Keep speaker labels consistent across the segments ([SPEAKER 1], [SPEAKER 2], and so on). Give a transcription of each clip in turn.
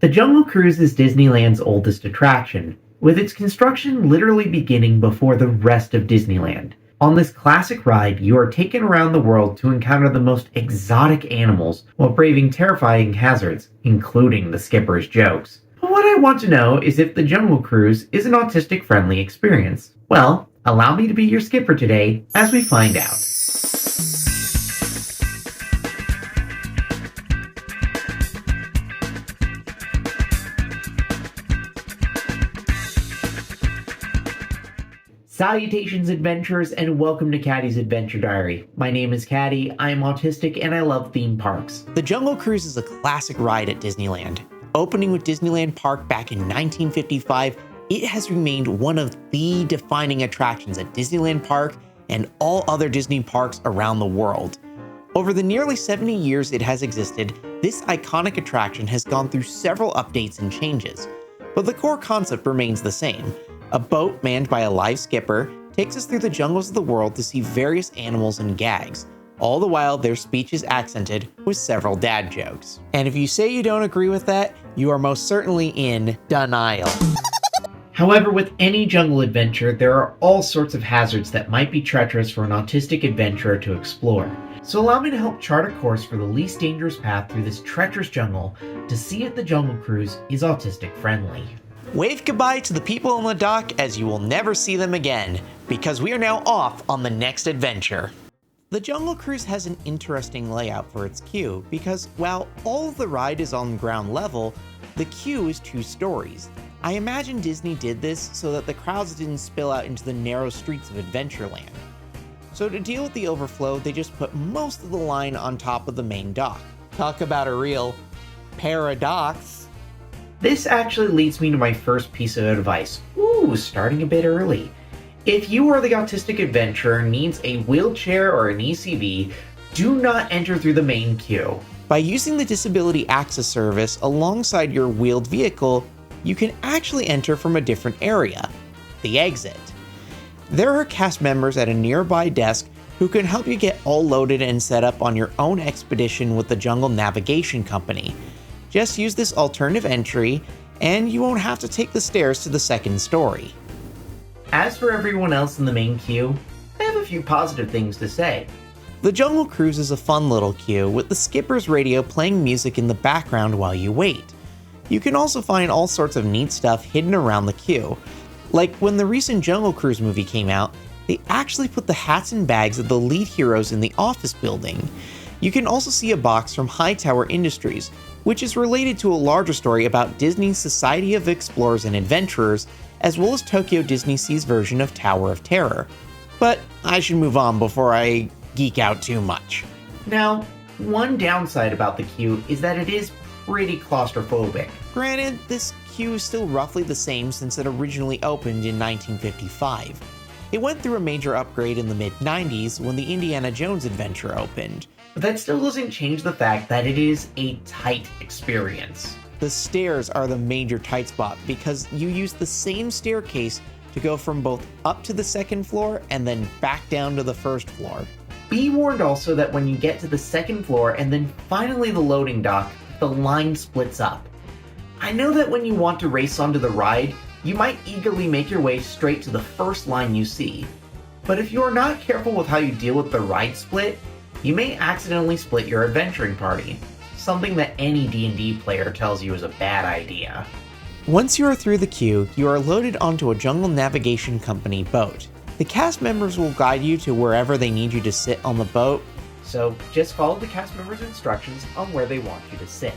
[SPEAKER 1] The Jungle Cruise is Disneyland's oldest attraction, with its construction literally beginning before the rest of Disneyland. On this classic ride, you are taken around the world to encounter the most exotic animals while braving terrifying hazards, including the skipper's jokes. But what I want to know is if the Jungle Cruise is an autistic friendly experience. Well, allow me to be your skipper today as we find out. Salutations, adventurers, and welcome to Caddy's Adventure Diary. My name is Caddy, I am autistic, and I love theme parks.
[SPEAKER 2] The Jungle Cruise is a classic ride at Disneyland. Opening with Disneyland Park back in 1955, it has remained one of the defining attractions at Disneyland Park and all other Disney parks around the world. Over the nearly 70 years it has existed, this iconic attraction has gone through several updates and changes, but the core concept remains the same. A boat manned by a live skipper takes us through the jungles of the world to see various animals and gags. All the while, their speech is accented with several dad jokes. And if you say you don't agree with that, you are most certainly in denial.
[SPEAKER 1] However, with any jungle adventure, there are all sorts of hazards that might be treacherous for an autistic adventurer to explore. So allow me to help chart a course for the least dangerous path through this treacherous jungle to see if the Jungle Cruise is autistic friendly.
[SPEAKER 2] Wave goodbye to the people on the dock as you will never see them again, because we are now off on the next adventure. The Jungle Cruise has an interesting layout for its queue because while all of the ride is on ground level, the queue is 2 stories. I imagine Disney did this so that the crowds didn't spill out into the narrow streets of Adventureland. So to deal with the overflow, they just put most of the line on top of the main dock. Talk about a real paradox.
[SPEAKER 1] This actually leads me to my first piece of advice. Starting a bit early. If you are the autistic adventurer needs a wheelchair or an ECV, do not enter through the main queue.
[SPEAKER 2] By using the Disability Access Service alongside your wheeled vehicle, you can actually enter from a different area, the exit. There are cast members at a nearby desk who can help you get all loaded and set up on your own expedition with the Jungle Navigation Company. Just use this alternative entry, and you won't have to take the stairs to the second story.
[SPEAKER 1] As for everyone else in the main queue, I have a few positive things to say.
[SPEAKER 2] The Jungle Cruise is a fun little queue with the skipper's radio playing music in the background while you wait. You can also find all sorts of neat stuff hidden around the queue. Like when the recent Jungle Cruise movie came out, they actually put the hats and bags of the lead heroes in the office building. You can also see a box from Hightower Industries, which is related to a larger story about Disney's Society of Explorers and Adventurers, as well as Tokyo Disney Sea's version of Tower of Terror. But I should move on before I geek out too much.
[SPEAKER 1] Now, one downside about the queue is that it is pretty claustrophobic.
[SPEAKER 2] Granted, this queue is still roughly the same since it originally opened in 1955. It went through a major upgrade in the mid-90s when the Indiana Jones adventure opened.
[SPEAKER 1] But that still doesn't change the fact that it is a tight experience.
[SPEAKER 2] The stairs are the major tight spot because you use the same staircase to go from both up to the second floor and then back down to the first floor.
[SPEAKER 1] Be warned also that when you get to the second floor and then finally the loading dock, the line splits up. I know that when you want to race onto the ride, you might eagerly make your way straight to the first line you see. But if you are not careful with how you deal with the ride split, you may accidentally split your adventuring party, something that any D&D player tells you is a bad idea.
[SPEAKER 2] Once you are through the queue, you are loaded onto a Jungle Navigation Company boat. The cast members will guide you to wherever they need you to sit on the boat,
[SPEAKER 1] so just follow the cast members' instructions on where they want you to sit.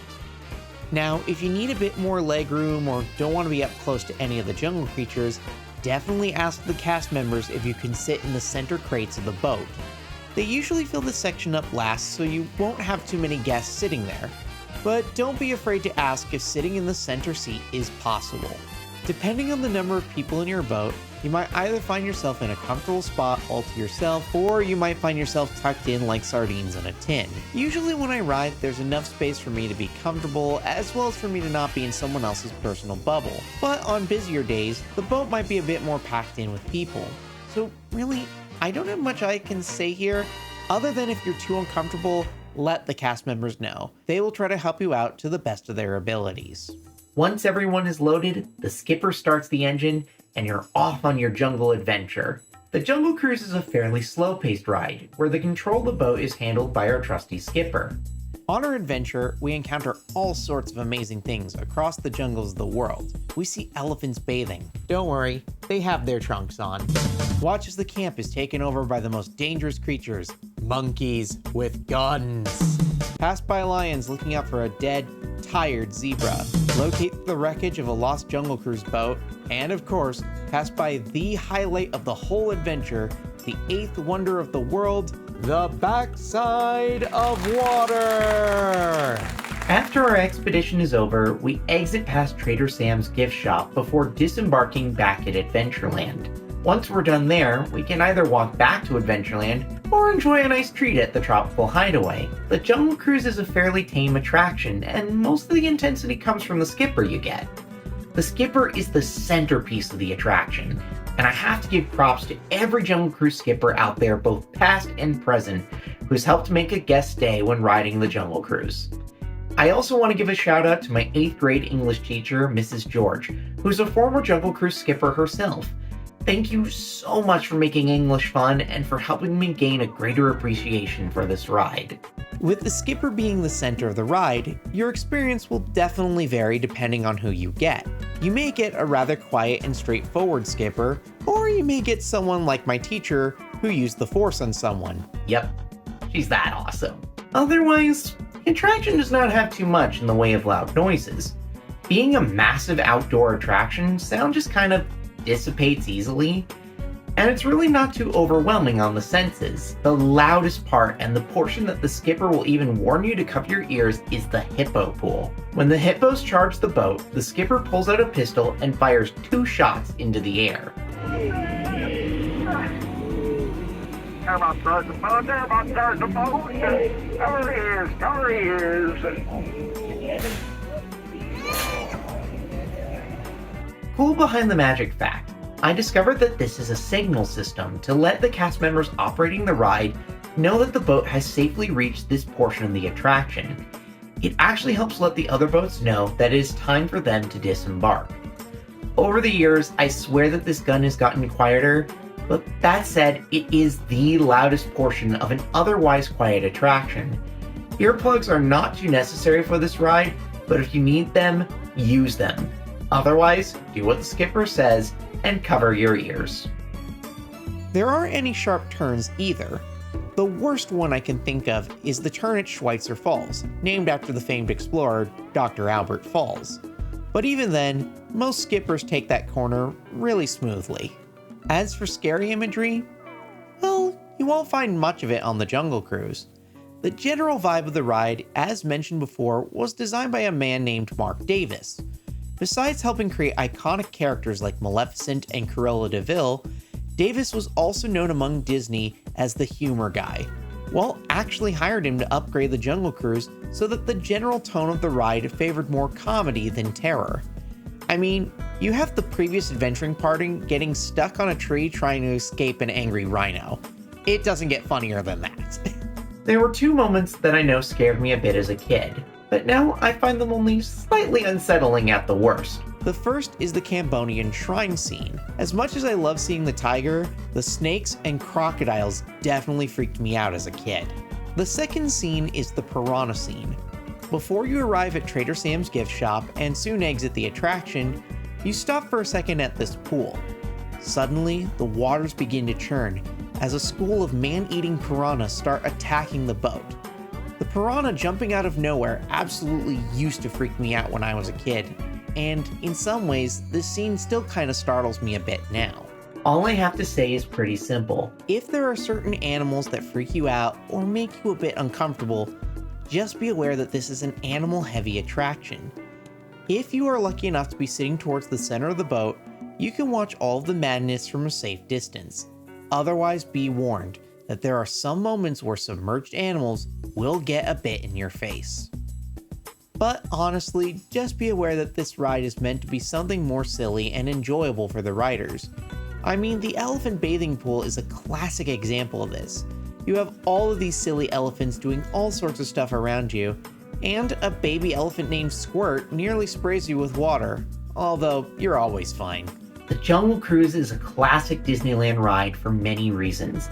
[SPEAKER 2] Now, if you need a bit more legroom or don't want to be up close to any of the jungle creatures, definitely ask the cast members if you can sit in the center crates of the boat. They usually fill this section up last, so you won't have too many guests sitting there. But don't be afraid to ask if sitting in the center seat is possible. Depending on the number of people in your boat, you might either find yourself in a comfortable spot all to yourself, or you might find yourself tucked in like sardines in a tin. Usually when I ride, there's enough space for me to be comfortable, as well as for me to not be in someone else's personal bubble. But on busier days, the boat might be a bit more packed in with people. So really, I don't have much I can say here, other than if you're too uncomfortable, let the cast members know. They will try to help you out to the best of their abilities.
[SPEAKER 1] Once everyone is loaded, the skipper starts the engine, and you're off on your jungle adventure. The Jungle Cruise is a fairly slow-paced ride, where the control of the boat is handled by our trusty skipper.
[SPEAKER 2] On our adventure, we encounter all sorts of amazing things across the jungles of the world. We see elephants bathing. Don't worry, they have their trunks on. Watch as the camp is taken over by the most dangerous creatures, monkeys with guns. Pass by lions looking out for a dead, tired zebra. Locate the wreckage of a lost Jungle Cruise boat. And of course, pass by the highlight of the whole adventure, the eighth wonder of the world, the backside of water!
[SPEAKER 1] After our expedition is over, we exit past Trader Sam's gift shop before disembarking back at Adventureland. Once we're done there, we can either walk back to Adventureland or enjoy a nice treat at the Tropical Hideaway. The Jungle Cruise is a fairly tame attraction, and most of the intensity comes from the skipper you get. The skipper is the centerpiece of the attraction, and I have to give props to every Jungle Cruise skipper out there, both past and present, who's helped make a guest stay when riding the Jungle Cruise. I also want to give a shout out to my 8th grade English teacher, Mrs. George, who's a former Jungle Cruise skipper herself. Thank you so much for making English fun and for helping me gain a greater appreciation for this ride.
[SPEAKER 2] With the skipper being the center of the ride, your experience will definitely vary depending on who you get. You may get a rather quiet and straightforward skipper, or you may get someone like my teacher who used the force on someone.
[SPEAKER 1] Yep, she's that awesome. Otherwise, the attraction does not have too much in the way of loud noises. Being a massive outdoor attraction, sound just kind of dissipates easily, and it's really not too overwhelming on the senses. The loudest part, and the portion that the skipper will even warn you to cover your ears, is the hippo pool. When the hippos charge the boat, the skipper pulls out a pistol and fires 2 shots into the air. Cool behind the magic fact, I discovered that this is a signal system to let the cast members operating the ride know that the boat has safely reached this portion of the attraction. It actually helps let the other boats know that it is time for them to disembark. Over the years, I swear that this gun has gotten quieter, but that said, it is the loudest portion of an otherwise quiet attraction. Earplugs are not too necessary for this ride, but if you need them, use them. Otherwise, do what the skipper says and cover your ears.
[SPEAKER 2] There aren't any sharp turns either. The worst one I can think of is the turn at Schweitzer Falls, named after the famed explorer Dr. Albert Falls. But even then, most skippers take that corner really smoothly. As for scary imagery, well, you won't find much of it on the Jungle Cruise. The general vibe of the ride, as mentioned before, was designed by a man named Mark Davis. Besides helping create iconic characters like Maleficent and Cruella de Vil, Davis was also known among Disney as the humor guy. Walt actually hired him to upgrade the Jungle Cruise so that the general tone of the ride favored more comedy than terror. I mean, you have the previous adventuring party getting stuck on a tree trying to escape an angry rhino. It doesn't get funnier than that.
[SPEAKER 1] There were 2 moments that I know scared me a bit as a kid, but now I find them only slightly unsettling at the worst.
[SPEAKER 2] The first is the Cambodian shrine scene. As much as I love seeing the tiger, the snakes and crocodiles definitely freaked me out as a kid. The second scene is the piranha scene. Before you arrive at Trader Sam's gift shop and soon exit the attraction, you stop for a second at this pool. Suddenly, the waters begin to churn as a school of man-eating piranhas start attacking the boat. The piranha jumping out of nowhere absolutely used to freak me out when I was a kid, and in some ways, this scene still kinda startles me a bit now.
[SPEAKER 1] All I have to say is pretty simple.
[SPEAKER 2] If there are certain animals that freak you out or make you a bit uncomfortable, just be aware that this is an animal-heavy attraction. If you are lucky enough to be sitting towards the center of the boat, you can watch all of the madness from a safe distance. Otherwise, be warned that there are some moments where submerged animals will get a bit in your face. But honestly, just be aware that this ride is meant to be something more silly and enjoyable for the riders. I mean, the elephant bathing pool is a classic example of this. You have all of these silly elephants doing all sorts of stuff around you. And a baby elephant named Squirt nearly sprays you with water, although you're always fine.
[SPEAKER 1] The Jungle Cruise is a classic Disneyland ride for many reasons.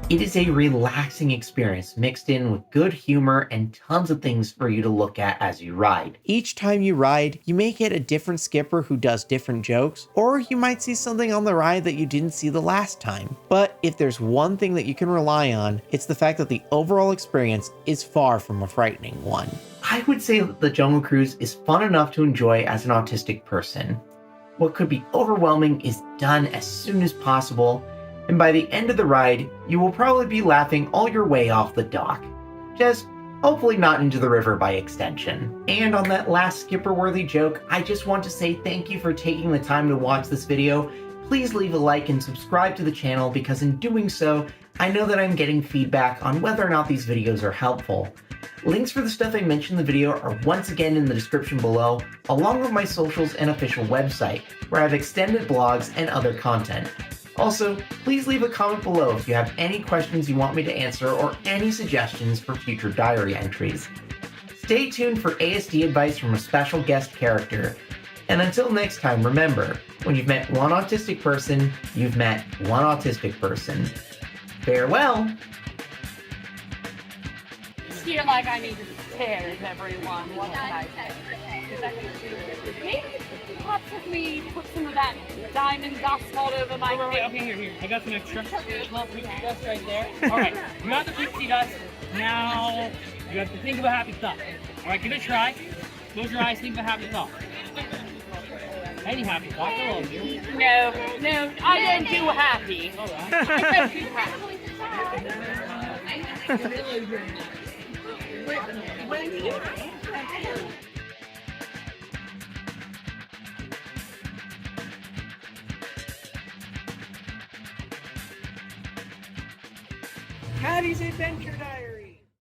[SPEAKER 1] It is a relaxing experience mixed in with good humor and tons of things for you to look at as you ride.
[SPEAKER 2] Each time you ride, you may get a different skipper who does different jokes, or you might see something on the ride that you didn't see the last time. But if there's one thing that you can rely on, it's the fact that the overall experience is far from a frightening one.
[SPEAKER 1] I would say that the Jungle Cruise is fun enough to enjoy as an autistic person. What could be overwhelming is done as soon as possible, and by the end of the ride, you will probably be laughing all your way off the dock. Just hopefully not into the river by extension. And on that last skipper-worthy joke, I just want to say thank you for taking the time to watch this video. Please leave a like and subscribe to the channel, because in doing so, I know that I'm getting feedback on whether or not these videos are helpful. Links for the stuff I mentioned in the video are once again in the description below, along with my socials and official website, where I have extended blogs and other content. Also, please leave a comment below if you have any questions you want me to answer or any suggestions for future diary entries. Stay tuned for ASD advice from a special guest character. And until next time, remember, when you've met one autistic person, you've met one autistic person. Farewell!
[SPEAKER 3] Feel like I need to tears everyone. What can I say? Maybe possibly me put some of that diamond dust all over my face.
[SPEAKER 4] Okay, here. I got some extra. Little pixie dust right there. Alright, you got the pixie dust. Now, you have to think of a happy thought. Alright, give it a try. Close your eyes, think of a happy thought. Any happy thought, I love you.
[SPEAKER 3] No, I don't do happy.
[SPEAKER 4] Alright.
[SPEAKER 3] I don't do happy.
[SPEAKER 4] Patty's Adventure Diary.